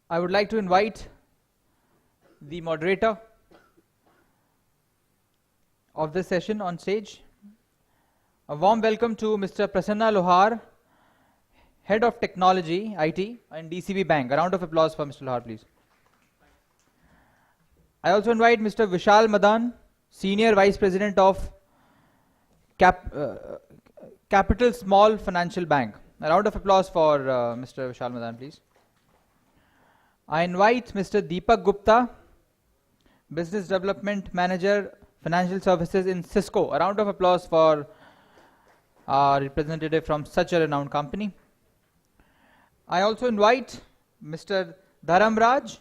I would like to invite the moderator of this session on stage. A warm welcome to Mr. Prasanna Lohar, Head of Technology, IT, and DCB Bank. A round of applause for Mr. Lohar, please. I also invite Mr. Vishal Madan, Senior Vice President of Capital Small Financial Bank. A round of applause for Mr. Vishal Madan, please. I invite Mr. Deepak Gupta, Business Development Manager, Financial Services in Cisco. A round of applause for our representative from such a renowned company. I also invite Mr. Dharam Raj.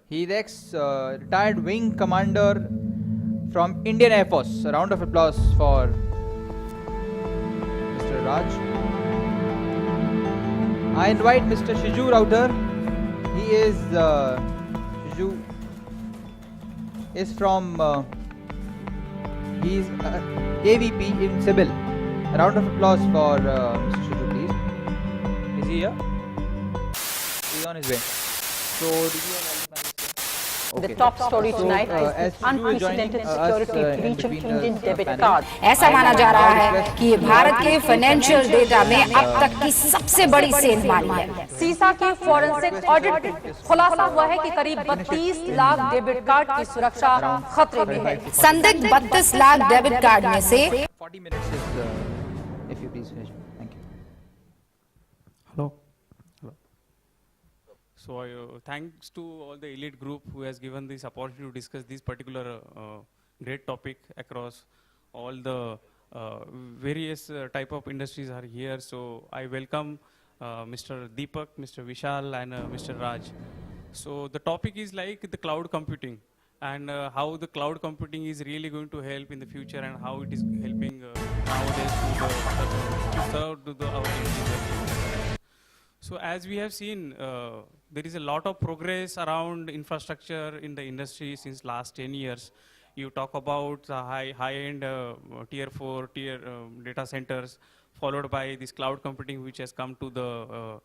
He is ex-retired wing commander from Indian Air Force. A round of applause for Mr. Raj. I invite Mr. Shiju Router. He is Shiju is from he is AVP in Civil. A round of applause for Mr. Shiju, please. Is he here? He's on his way. So, did you have The top story tonight is unprecedented security breach of Indian debit cards. ऐसा माना जा रहा है कि ये भारत के financial data में अब तक की सबसे बड़ी सेंध मारी है। सीसा के फॉरेंसिक ऑडिट में खुलासा हुआ है कि करीब 32 लाख डेबिट कार्ड की सुरक्षा खतरे में है। संदिग्ध 32 लाख डेबिट कार्ड में से 40 minutes is, if you please, thank you. Hello. So thanks to all the elite group who has given this opportunity to discuss this particular great topic across all the various type of industries are here. So I welcome Mr. Deepak, Mr. Vishal and Mr. Raj. So the topic is like the cloud computing and how the cloud computing is really going to help in the future and how it is helping nowadays to serve our users. So as we have seen, there is a lot of progress around infrastructure in the industry since last 10 years. You talk about the high-end tier 4 data centers, followed by this cloud computing which has come to the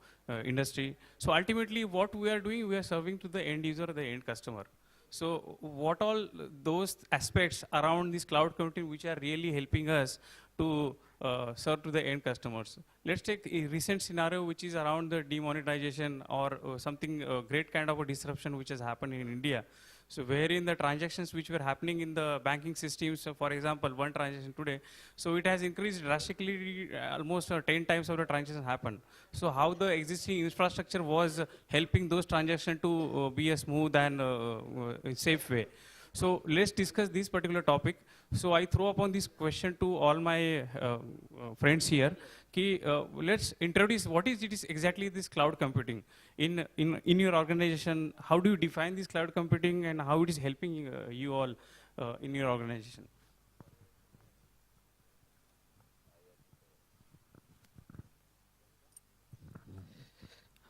industry. So ultimately what we are doing, we are serving to the end user, the end customer. So what all those aspects around this cloud computing which are really helping us to serve to the end customers. Let's take a recent scenario which is around the demonetization or something great kind of a disruption which has happened in India. So wherein the transactions which were happening in the banking systems, so for example, one transaction today, so it has increased drastically, almost 10 times of the transaction happened. So how the existing infrastructure was helping those transactions to be a smooth and safe way. So let's discuss this particular topic. So I throw upon this question to all my friends here. Let's introduce what is it is exactly this cloud computing in your organization. How do you define this cloud computing and how it is helping you all in your organization?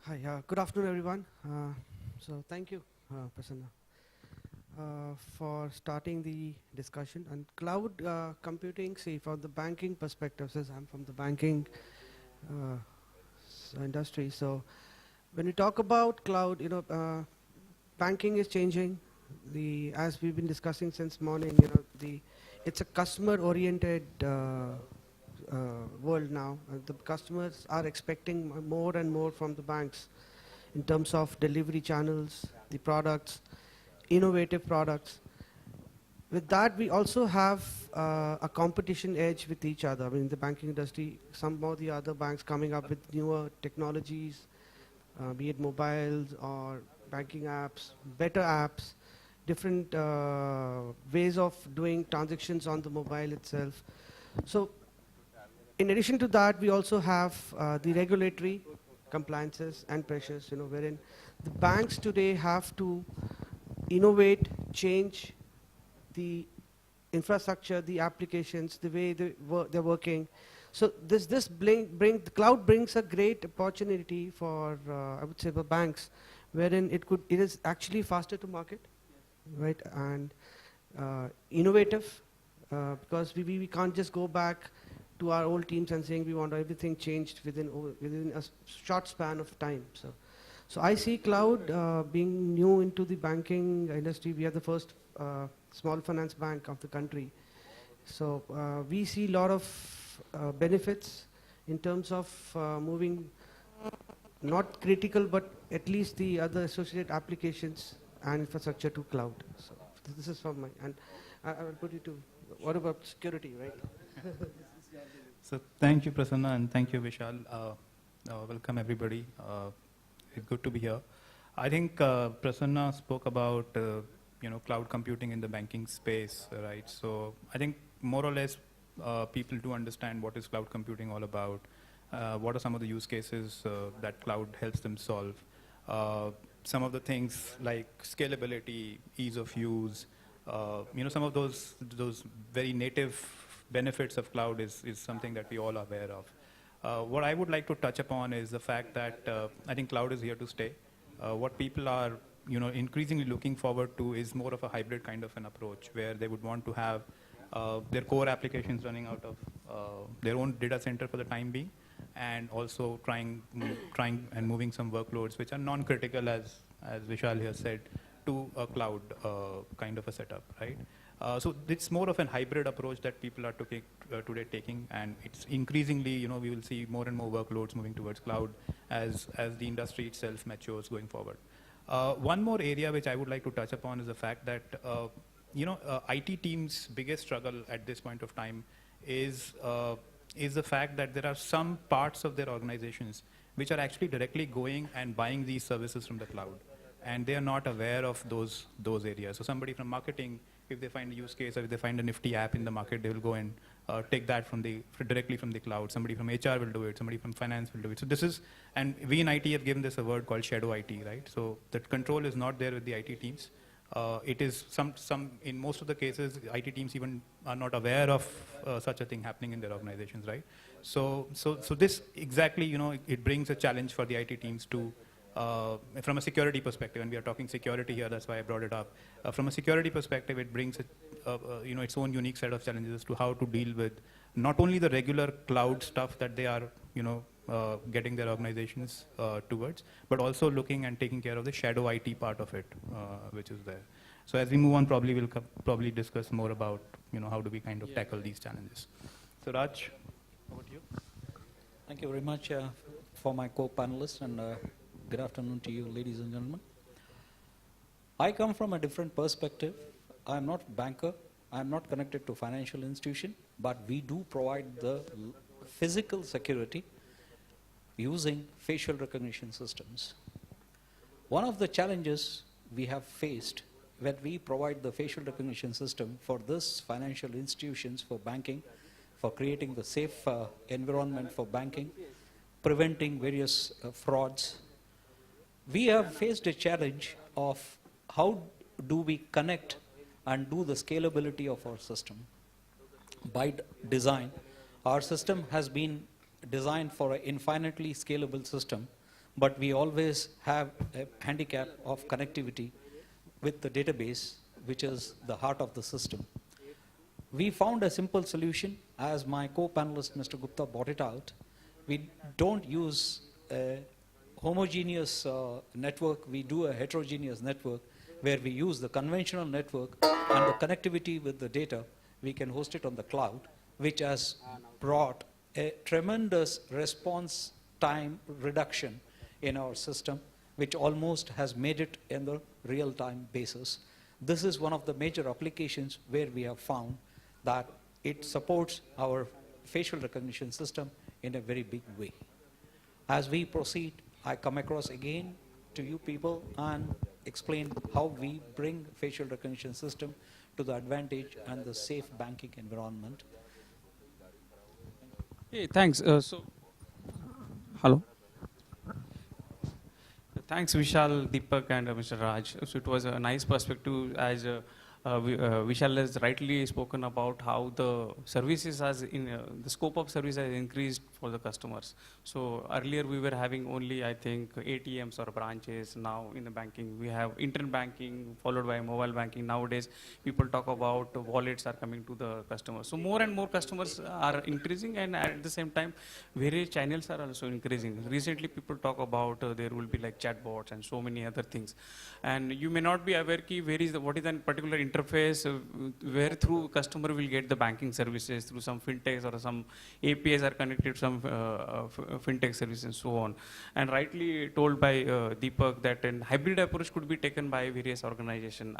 Hi, good afternoon, everyone. So thank you, Prasanna, for starting the discussion. And cloud computing, see, from the banking perspective, since I'm from the banking industry, so when we talk about cloud, banking is changing. As we've been discussing since morning, it's a customer-oriented world now. The customers are expecting more and more from the banks in terms of delivery channels, the products, innovative products. With that, we also have a competition edge with each other. I mean, in the banking industry, some of the other banks coming up with newer technologies, be it mobiles or banking apps, better apps, different ways of doing transactions on the mobile itself. So in addition to that, we also have the regulatory compliances and pressures, wherein the banks today have to innovate, change the infrastructure, the applications, the way they're working. So the cloud brings a great opportunity for, I would say, for banks, wherein it is actually faster to market, right, and innovative, because we can't just go back to our old teams and saying we want everything changed within a short span of time. So I see cloud being new into the banking industry. We are the first small finance bank of the country. So we see a lot of benefits in terms of moving not critical, but at least the other associated applications and infrastructure to cloud. So this is from my, and I will put you to, what about security, right? So thank you, Prasanna, and thank you, Vishal. Welcome, everybody. It's good to be here. I think Prasanna spoke about cloud computing in the banking space, right? So I think more or less people do understand what is cloud computing all about. What are some of the use cases that cloud helps them solve? Some of the things like scalability, ease of use, some of those very native benefits of cloud is something that we all are aware of. What I would like to touch upon is the fact that I think cloud is here to stay. What people are increasingly looking forward to is more of a hybrid kind of an approach where they would want to have their core applications running out of their own data center for the time being, and also trying and moving some workloads which are non-critical, as Vishal here said, to a cloud kind of a setup, right? So it's more of a hybrid approach that people are today taking, and it's increasingly, we will see more and more workloads moving towards cloud as the industry itself matures going forward. One more area which I would like to touch upon is the fact that IT team's biggest struggle at this point of time is the fact that there are some parts of their organizations which are actually directly going and buying these services from the cloud, and they are not aware of those areas. So somebody from marketing, if they find a use case or if they find a nifty app in the market, they will go and take that directly from the cloud. Somebody from HR will do it. Somebody from finance will do it. So this is, and we in IT have given this a word called shadow IT, right? So that control is not there with the IT teams. It is in most of the cases, IT teams even are not aware of such a thing happening in their organizations, right? So this exactly, it brings a challenge for the IT teams to, from a security perspective, and we are talking security here, that's why I brought it up. From a security perspective, it brings its own unique set of challenges as to how to deal with not only the regular cloud stuff that they are, getting their organizations towards, but also looking and taking care of the shadow IT part of it, which is there. So as we move on, probably we'll probably discuss more about, how do we kind of tackle these challenges. So Raj, over to you. Thank you very much for my co-panelists, and good afternoon to you, ladies and gentlemen. I come from a different perspective. I am not a banker. I am not connected to financial institution, but we do provide the physical security using facial recognition systems. One of the challenges we have faced when we provide the facial recognition system for this financial institutions for banking, for creating the safe environment for banking, preventing various frauds, we have faced a challenge of how do we connect and do the scalability of our system. By design, our system has been designed for an infinitely scalable system, but we always have a handicap of connectivity with the database, which is the heart of the system. We found a simple solution, as my co-panelist Mr. Gupta brought it out. We don't use a homogeneous network, we do a heterogeneous network where we use the conventional network and the connectivity with the data, we can host it on the cloud, which has brought a tremendous response time reduction in our system, which almost has made it in the real-time basis. This is one of the major applications where we have found that it supports our facial recognition system in a very big way. As we proceed, I come across again to you people and explain how we bring facial recognition system to the advantage and the safe banking environment. Hey, thanks. Hello. Thanks, Vishal, Deepak, and Mr. Raj. So it was a nice perspective, as Vishal has rightly spoken about how the services has the scope of service has increased for the customers. So earlier we were having only, I think, ATMs or branches. Now in the banking, we have internet banking followed by mobile banking. Nowadays, people talk about wallets are coming to the customers. So more and more customers are increasing, and at the same time, various channels are also increasing. Recently, people talk about there will be like chatbots and so many other things. And you may not be aware ki what is that particular interface where through customer will get the banking services through some fintechs or some APIs are connected to some fintech services and so on. And rightly told by Deepak that an hybrid approach could be taken by various organizations.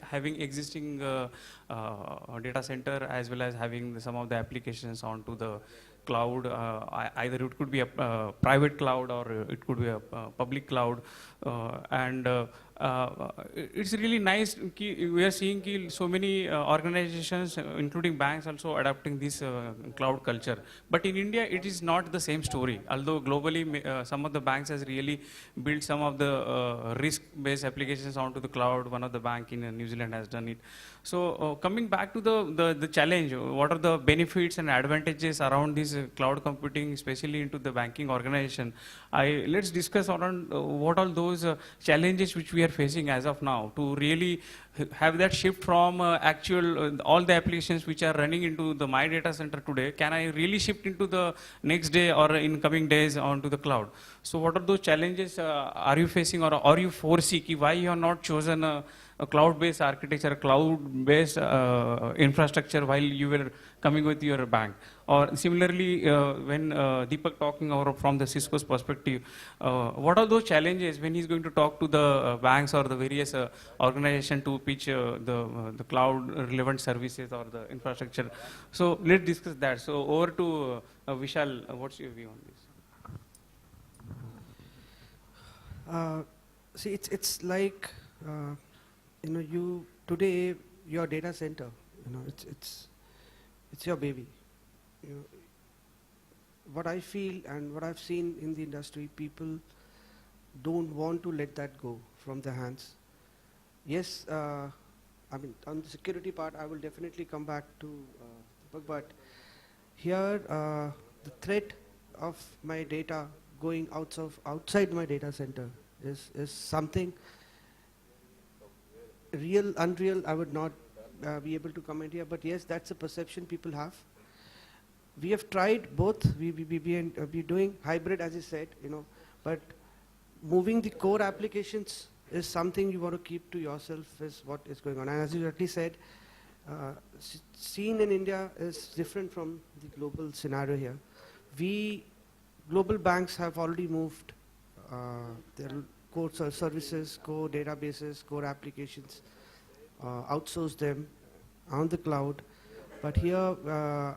Having existing data center as well as having some of the applications onto the cloud, either it could be a private cloud or it could be a public cloud, and it's really nice. We are seeing so many organizations, including banks, also adopting this cloud culture. But in India, it is not the same story. Although globally, some of the banks has really built some of the risk-based applications onto the cloud. One of the bank in New Zealand has done it. So coming back to the challenge, what are the benefits and advantages around this cloud computing, especially into the banking organization? Let's discuss around what are those challenges which we are facing as of now to really have that shift from actual all the applications which are running into the my data center today. Can I really shift into the next day or in coming days onto the cloud? So what are those challenges are you facing, or are you foresee why you have not chosen a cloud-based architecture, cloud-based infrastructure while you were coming with your bank? Or similarly, when Deepak talking from the Cisco's perspective, what are those challenges when he's going to talk to the banks or the various organization to pitch the cloud-relevant services or the infrastructure? So let's discuss that. So over to Vishal, what's your view on this? See, it's like you today your data center. It's your baby. What I feel and what I've seen in the industry, people don't want to let that go from their hands. Yes, I mean, on the security part, I will definitely come back to but here the threat of my data going outside my data center is something real, unreal. I would not be able to comment here, but yes, that's a perception people have. We have tried both. We're doing hybrid, as I said, but moving the core applications is something you want to keep to yourself, is what is going on. And as you already said, seen in India is different from the global scenario here. Global banks have already moved their core services, core databases, core applications, outsource them on the cloud. But here,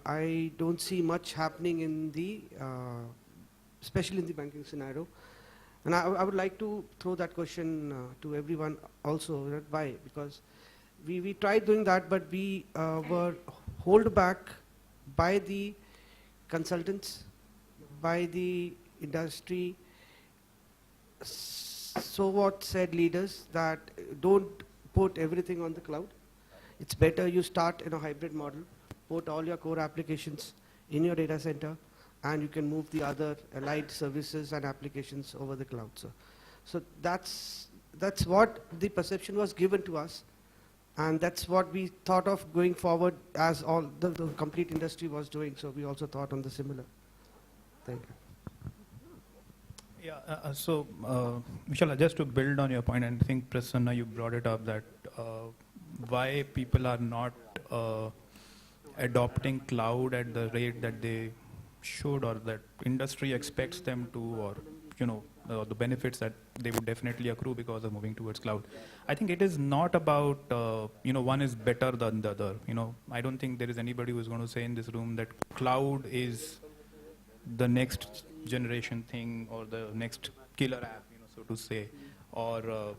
I don't see much happening in the, especially in the banking scenario. And I would like to throw that question to everyone also. Why? Because we tried doing that, but we were held back by the consultants, by the industry, so what said leaders that don't put everything on the cloud. It's better you start in a hybrid model, put all your core applications in your data center, and you can move the other allied services and applications over the cloud. So that's what the perception was given to us, and that's what we thought of going forward as all the complete industry was doing. So we also thought on the similar. Thank you. Yeah, so Vishal, just to build on your point, and I think Prasanna, you brought it up that why people are not adopting cloud at the rate that they should, or that industry expects them to, or the benefits that they would definitely accrue because of moving towards cloud. I think it is not about one is better than the other. I don't think there is anybody who is going to say in this room that cloud is the next generation thing or the next killer app, so to say, or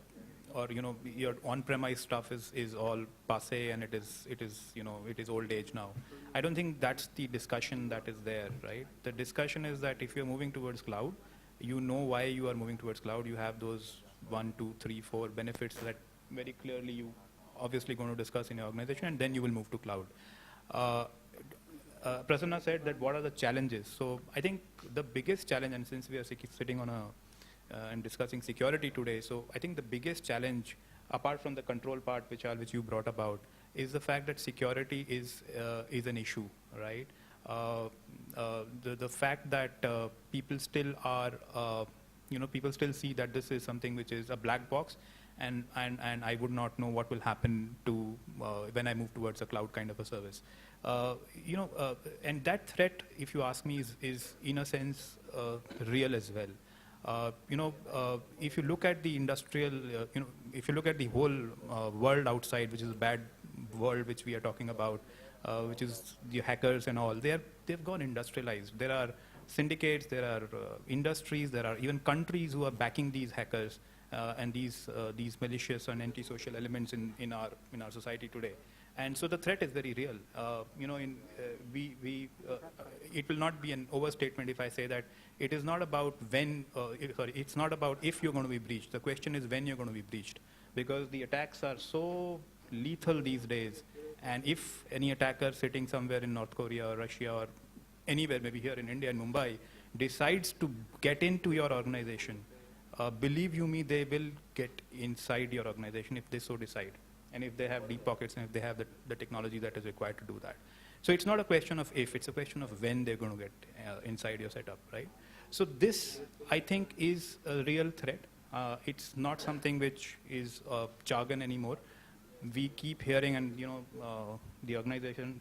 your on-premise stuff is all passé and it is old age now. I don't think that's the discussion that is there, right? The discussion is that if you're moving towards cloud, you know why you are moving towards cloud. You have those 1, 2, 3, 4 benefits that very clearly you obviously going to discuss in your organization, and then you will move to cloud. Prasanna said that what are the challenges. So I think the biggest challenge, and since we are sitting on and discussing security today, so I think the biggest challenge, apart from the control part, which you brought about, is the fact that security is an issue, right? The fact that people still are, people still see that this is something which is a black box, and I would not know what will happen to when I move towards a cloud kind of a service. And that threat, if you ask me, is in a sense real as well. If you look at the industrial, if you look at the whole world outside, which is a bad world which we are talking about, which is the hackers and all, they've gone industrialized. There are syndicates, there are industries, there are even countries who are backing these hackers and these malicious and antisocial elements in our society today. And so the threat is very real. It will not be an overstatement if I say that it is not about it's not about if you're going to be breached. The question is when you're going to be breached, because the attacks are so lethal these days. And if any attacker sitting somewhere in North Korea or Russia or anywhere, maybe here in India and Mumbai, decides to get into your organization, believe you me, they will get inside your organization if they so decide. And if they have deep pockets and if they have the technology that is required to do that. So it's not a question of if, it's a question of when they're going to get inside your setup, right? So this, I think, is a real threat. It's not something which is jargon anymore. We keep hearing, and the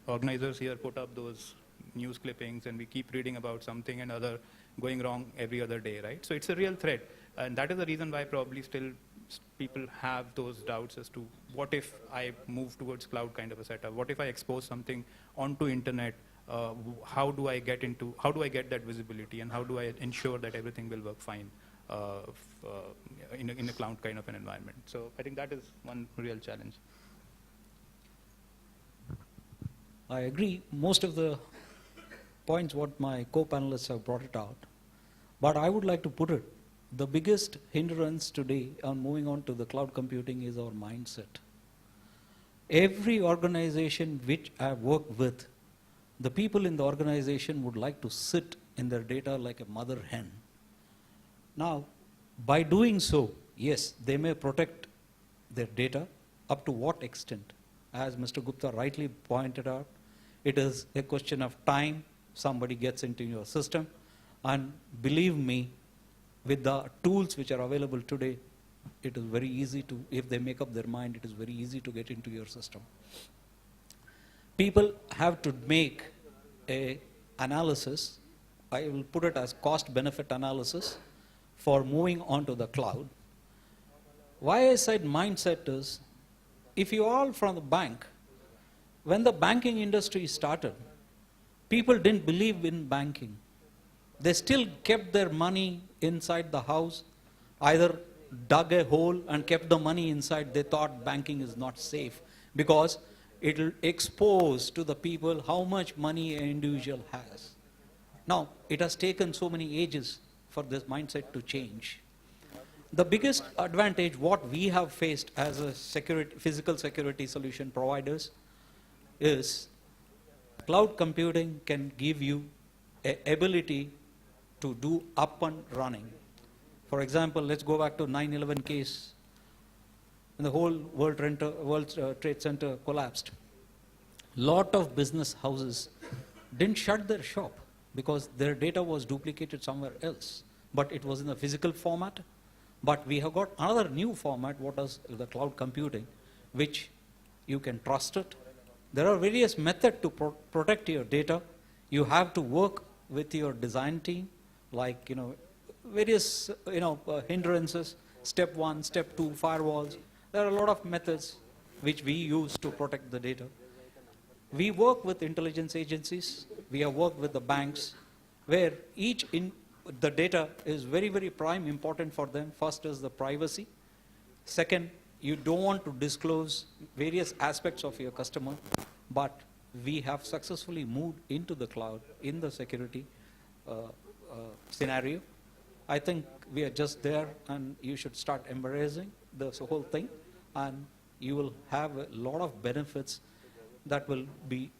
organizers here put up those news clippings, and we keep reading about something and other going wrong every other day, right? So it's a real threat. And that is the reason why probably still people have those doubts as to what if I move towards cloud kind of a setup? What if I expose something onto internet? How do I get that visibility, and how do I ensure that everything will work fine in a cloud kind of an environment? So I think that is one real challenge. I agree. Most of the points what my co-panelists have brought it out, but I would like to put it, the biggest hindrance today on moving on to the cloud computing is our mindset. Every organization which I work with, the people in the organization would like to sit in their data like a mother hen. Now, by doing so, yes, they may protect their data. Up to what extent? As Mr. Gupta rightly pointed out, it is a question of time somebody gets into your system, and believe me, with the tools which are available today, it is very easy to, if they make up their mind, it is very easy to get into your system. People have to make a analysis, I will put it as cost-benefit analysis, for moving on to the cloud. Why I said mindset is, if you all from the bank, when the banking industry started, people didn't believe in banking. They still kept their money inside the house, either dug a hole and kept the money inside. They thought banking is not safe because it will expose to the people how much money an individual has. Now, it has taken so many ages for this mindset to change. The biggest advantage what we have faced as a physical security solution providers is cloud computing can give you an ability to do up and running. For example, let's go back to 9/11 case. And the whole World Trade Center collapsed. Lot of business houses didn't shut their shop because their data was duplicated somewhere else. But it was in a physical format. But we have got another new format, what is the cloud computing, which you can trust it. There are various methods to protect your data. You have to work with your design team, like various hindrances, step 1, step 2, firewalls. There are a lot of methods which we use to protect the data. We work with intelligence agencies. We have worked with the banks, where the data is very, very prime important for them. First is the privacy. Second, you don't want to disclose various aspects of your customer, but we have successfully moved into the cloud in the security scenario. I think we are just there, and you should start embracing this whole thing, and you will have a lot of benefits that will be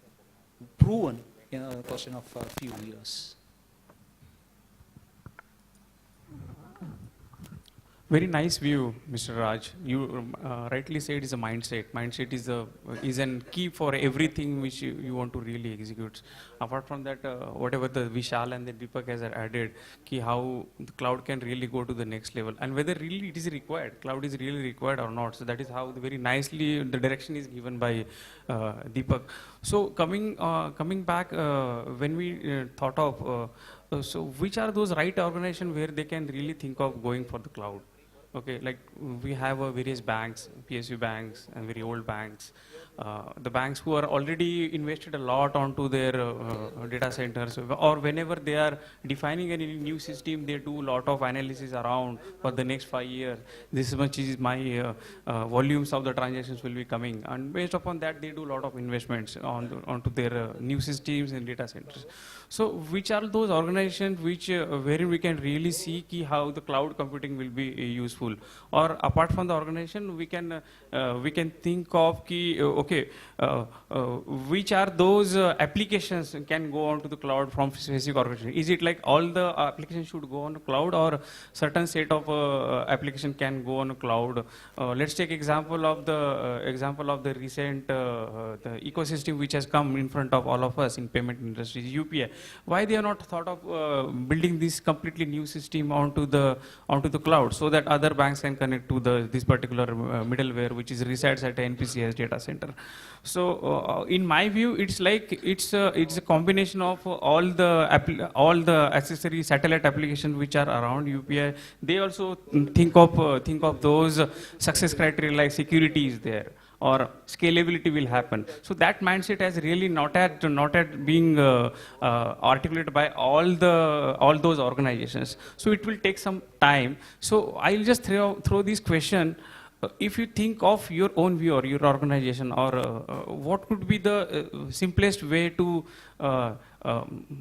proven in a question of a few years. Very nice view, Mr. Raj. You rightly said is a mindset. Mindset is a key for everything which you want to really execute. Apart from that, whatever the Vishal and the Deepak has added, how the cloud can really go to the next level, and whether really it is required, cloud is really required or not. So that is how very nicely the direction is given by Deepak. So coming back, when we thought of, so which are those right organizations where they can really think of going for the cloud? Okay, like we have various banks, PSU banks and very old banks. The banks who are already invested a lot onto their data centers, or whenever they are defining any new system, they do a lot of analysis around for the next 5 years. This much is my volumes of the transactions will be coming, and based upon that, they do a lot of investments onto their new systems and data centers. So, which are those organizations which wherein we can really see how the cloud computing will be useful? Or apart from the organization, we can think of which are those applications can go onto the cloud from specific organization? Is it like all the applications should go on the cloud, or certain set of application can go on the cloud? Let's take example of the recent the ecosystem which has come in front of all of us in payment industry, UPI. Why they are not thought of building this completely new system onto the cloud, so that other banks can connect to this particular middleware which resides at NPCS data center? So in my view, it's a combination of all the accessory satellite applications which are around UPI. They also think of those success criteria like security is there, or scalability will happen. So that mindset has really not at being articulated by all those organizations. So it will take some time. So I'll just throw this question. If you think of your own view or your organization, or what could be the simplest way to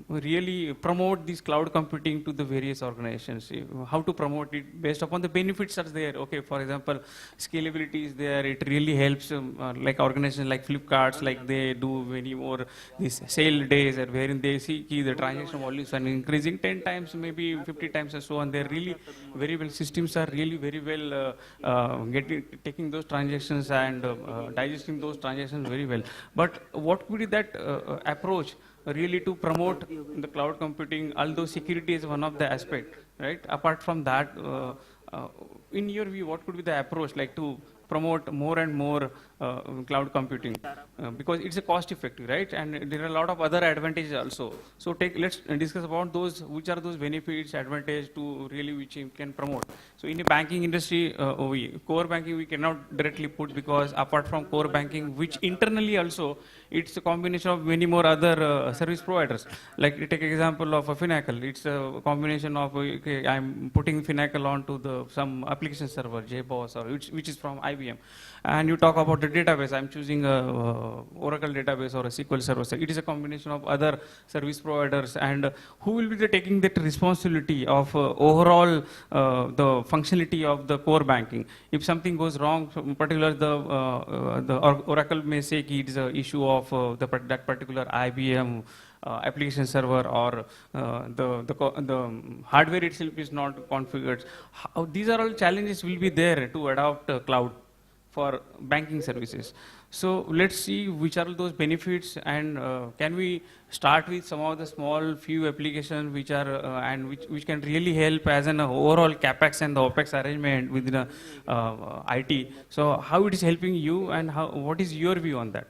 really promote this cloud computing to the various organizations? How to promote it based upon the benefits are there? Okay, for example, scalability is there. It really helps like organizations like Flipkart, like they do many more these sale days, wherein they see the transaction volumes are increasing 10 times, maybe 50 times, and so on. They're really very well, systems are really very well taking those transactions and digesting those transactions very well. But what could be that approach really to promote the cloud computing, although security is one of the aspect, right? Apart from that, in your view, what could be the approach like to promote more and more cloud computing? Because it's a cost effective, right? And there are a lot of other advantages also. So let's discuss about those, which are those benefits, advantage to really which you can promote. So in the banking industry, core banking we cannot directly put, because apart from core banking, which internally also, it's a combination of many more other service providers. Like take example of a Finacle. It's a combination of, I'm putting Finacle onto some application server, JBoss, or which is from IBM. And you talk about the database, I'm choosing a Oracle database or a SQL server. So it is a combination of other service providers, and who will be taking that responsibility of overall the functionality of the core banking? If something goes wrong, particular the Oracle may say it is an issue of that particular IBM application server, or the hardware itself is not configured. These are all challenges will be there to adopt cloud for banking services. So let's see which are those benefits, and can we start with some of the small few applications which are and which can really help as an overall capex and the opex arrangement within IT. So how it is helping you, and what is your view on that?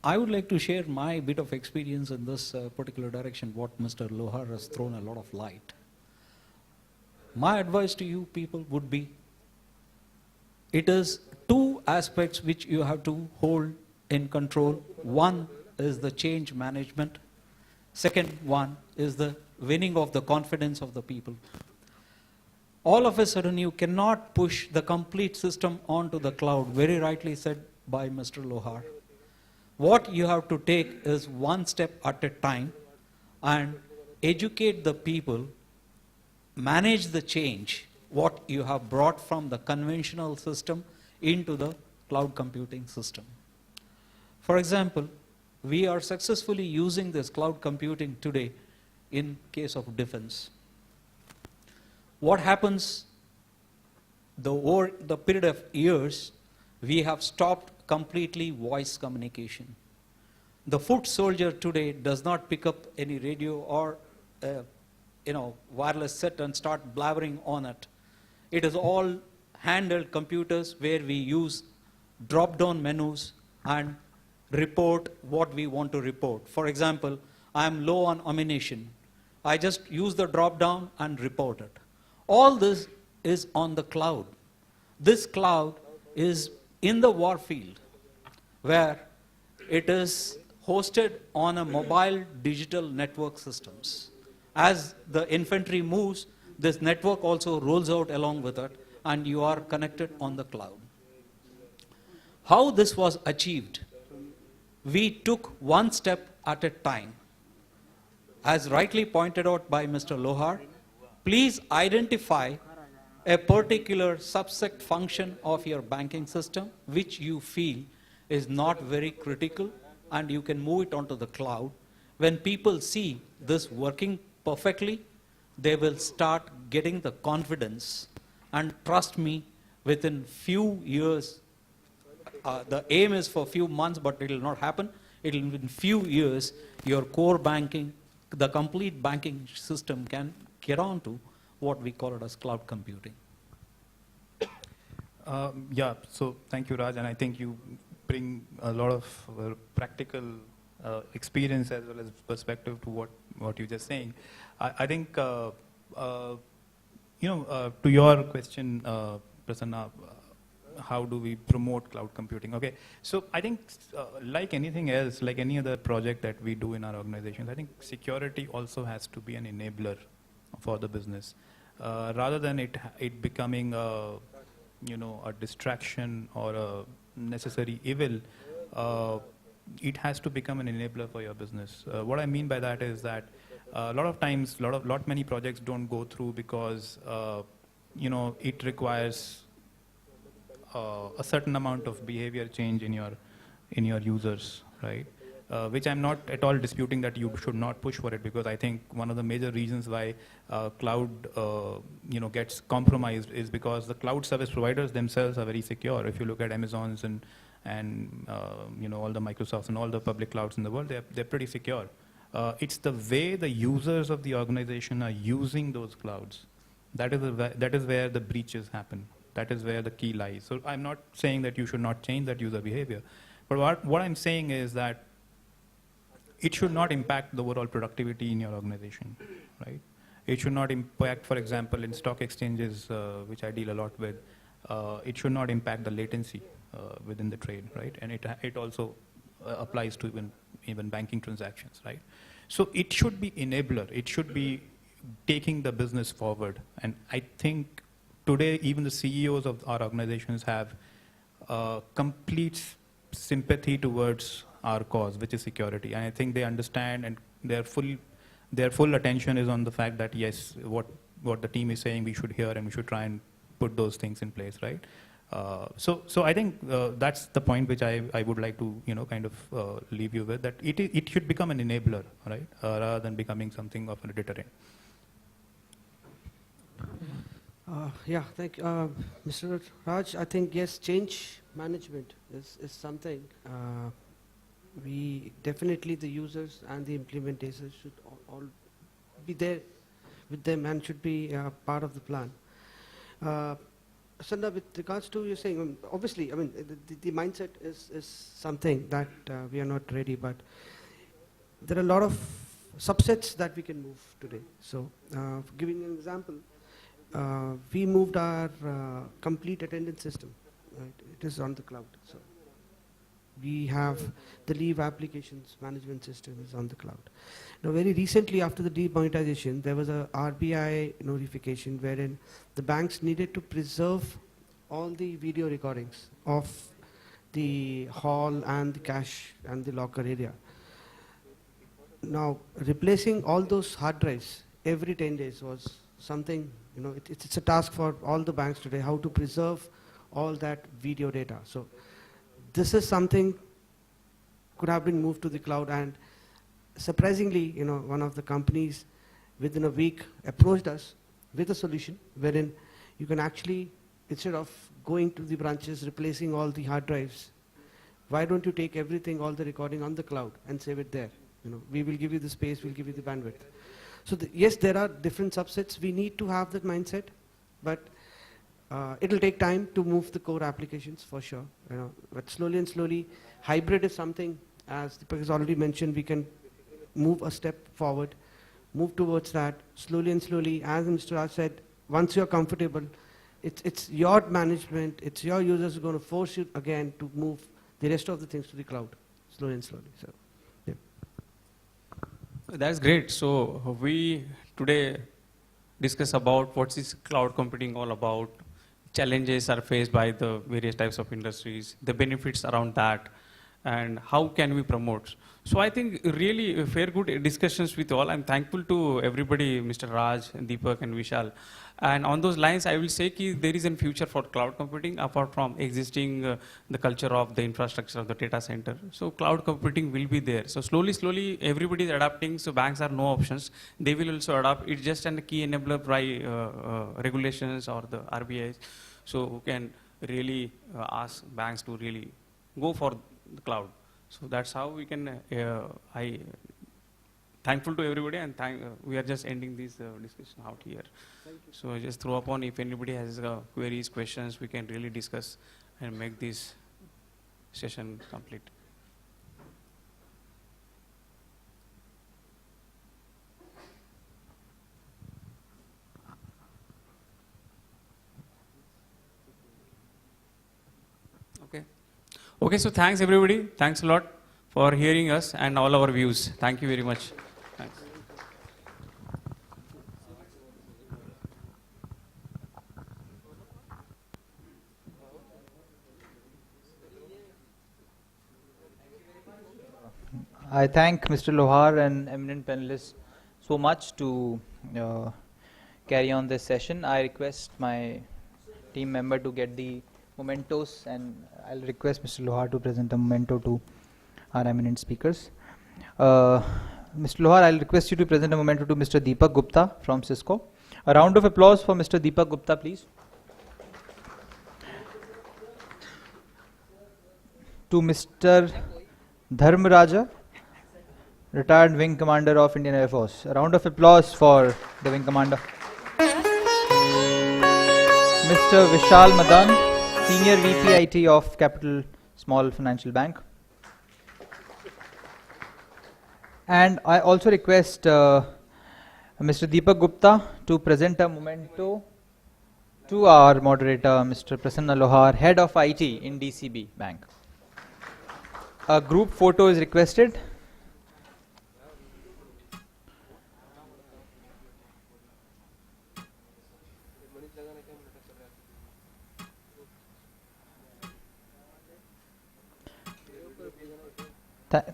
I would like to share my bit of experience in this particular direction, what Mr. Lohar has thrown a lot of light. My advice to you people would be, it is two aspects which you have to hold in control. One is the change management. Second one is the winning of the confidence of the people. All of a sudden you cannot push the complete system onto the cloud, very rightly said by Mr. Lohar. What you have to take is one step at a time and educate the people, manage the change, what you have brought from the conventional system into the cloud computing system. For example, we are successfully using this cloud computing today in case of defense. What happens over the period of years, we have stopped completely voice communication. The foot soldier today does not pick up any radio or wireless set and start blabbering on it. It is all handheld computers where we use drop-down menus and report what we want to report. For example, I am low on ammunition. I just use the drop-down and report it. All this is on the cloud. This cloud is in the war field, where it is hosted on a mobile digital network systems. As the infantry moves, this network also rolls out along with it, and you are connected on the cloud. How this was achieved? We took one step at a time. As rightly pointed out by Mr. Lohar, please identify a particular subset function of your banking system which you feel is not very critical, and you can move it onto the cloud. When people see this working perfectly, they will start getting the confidence. And trust me, within few years, the aim is for few months, but it will not happen. It will, in few years, your core banking, the complete banking system can get on to what we call it as cloud computing. Yeah, so thank you, Raj, and I think you bring a lot of practical experience as well as perspective to what you're just saying. I think, to your question, Prasanna, how do we promote cloud computing? Okay, so I think like anything else, like any other project that we do in our organizations, I think security also has to be an enabler for the business. Rather than it becoming a distraction or a necessary evil, it has to become an enabler for your business. What I mean by that is that a lot of times, many projects don't go through because it requires a certain amount of behavior change in your users, right? Which I'm not at all disputing that you should not push for it, because I think one of the major reasons why cloud gets compromised is because the cloud service providers themselves are very secure. If you look at Amazon's and all the Microsofts and all the public clouds in the world, they're pretty secure. It's the way the users of the organization are using those clouds. That is where the breaches happen. That is where the key lies. So I'm not saying that you should not change that user behavior, but what I'm saying is that it should not impact the overall productivity in your organization, right? It should not impact, for example, in stock exchanges, which I deal a lot with, it should not impact the latency within the trade, right? And it also applies to even banking transactions, right? So it should be enabler. It should be taking the business forward. And I think today, even the CEOs of our organizations have complete sympathy towards our cause, which is security. And I think they understand, and their full attention is on the fact that yes, what the team is saying we should hear, and we should try and put those things in place, right? So I think that's the point which I would like to kind of leave you with, that it should become an enabler, right, rather than becoming something of a deterrent. Yeah, thank you. Mr. Raj, I think, yes, change management is something we definitely, the users and the implementators should all be there with them and should be part of the plan. Sandha, with regards to you're saying, obviously, I mean, the mindset is something that we are not ready, but there are a lot of subsets that we can move today. So, giving an example, we moved our complete attendance system. Right? It is on the cloud. So we have the leave applications management system is on the cloud. Now, very recently, after the demonetization, there was a RBI notification wherein the banks needed to preserve all the video recordings of the hall and the cash and the locker area. Now, replacing all those hard drives every 10 days was something, it's a task for all the banks today, how to preserve all that video data. So this is something could have been moved to the cloud, and surprisingly, one of the companies within a week approached us with a solution wherein you can actually, instead of going to the branches, replacing all the hard drives, why don't you take everything, all the recording on the cloud and save it there? We will give you the space, we'll give you the bandwidth. So yes, there are different subsets. We need to have that mindset, but it'll take time to move the core applications for sure. But slowly and slowly, hybrid is something, as Deepak has already mentioned, we can move a step forward, move towards that slowly and slowly. As Mr. Raj said, once you're comfortable, it's your management, it's your users who are going to force you again to move the rest of the things to the cloud, slowly and slowly. So, yeah. That's great. So we today discuss about what is cloud computing all about, challenges are faced by the various types of industries, the benefits around that, and how can we promote. So I think really fair good discussions with all. I'm thankful to everybody, Mr. Raj, Deepak and Vishal. And on those lines, I will say that there is a future for cloud computing apart from existing the culture of the infrastructure of the data center. So cloud computing will be there. So slowly, everybody is adapting. So banks are no options. They will also adapt. It's just a key enabler by regulations or the RBIs. So who can really ask banks to really go for the cloud. So that's how we can, I thankful to everybody, and we are just ending this discussion out here. So just throw upon if anybody has queries, questions, we can really discuss and make this session complete. Okay, so thanks everybody. Thanks a lot for hearing us and all our views. Thank you very much. Thanks. I thank Mr. Lohar and eminent panelists so much to carry on this session. I request my team member to get the mementos, and I'll request Mr. Lohar to present a memento to our eminent speakers. Mr. Lohar, I'll request you to present a memento to Mr. Deepak Gupta from Cisco. A round of applause for Mr. Deepak Gupta, please. To Mr. Dharmaraja, retired Wing Commander of Indian Air Force. A round of applause for the Wing Commander. Mr. Vishal Madan, Senior VP IT of Capital Small Financial Bank. And I also request Mr. Deepak Gupta to present a memento to our moderator, Mr. Prasanna Lohar, Head of IT in DCB Bank. A group photo is requested.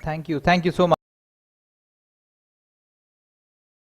Thank you so much.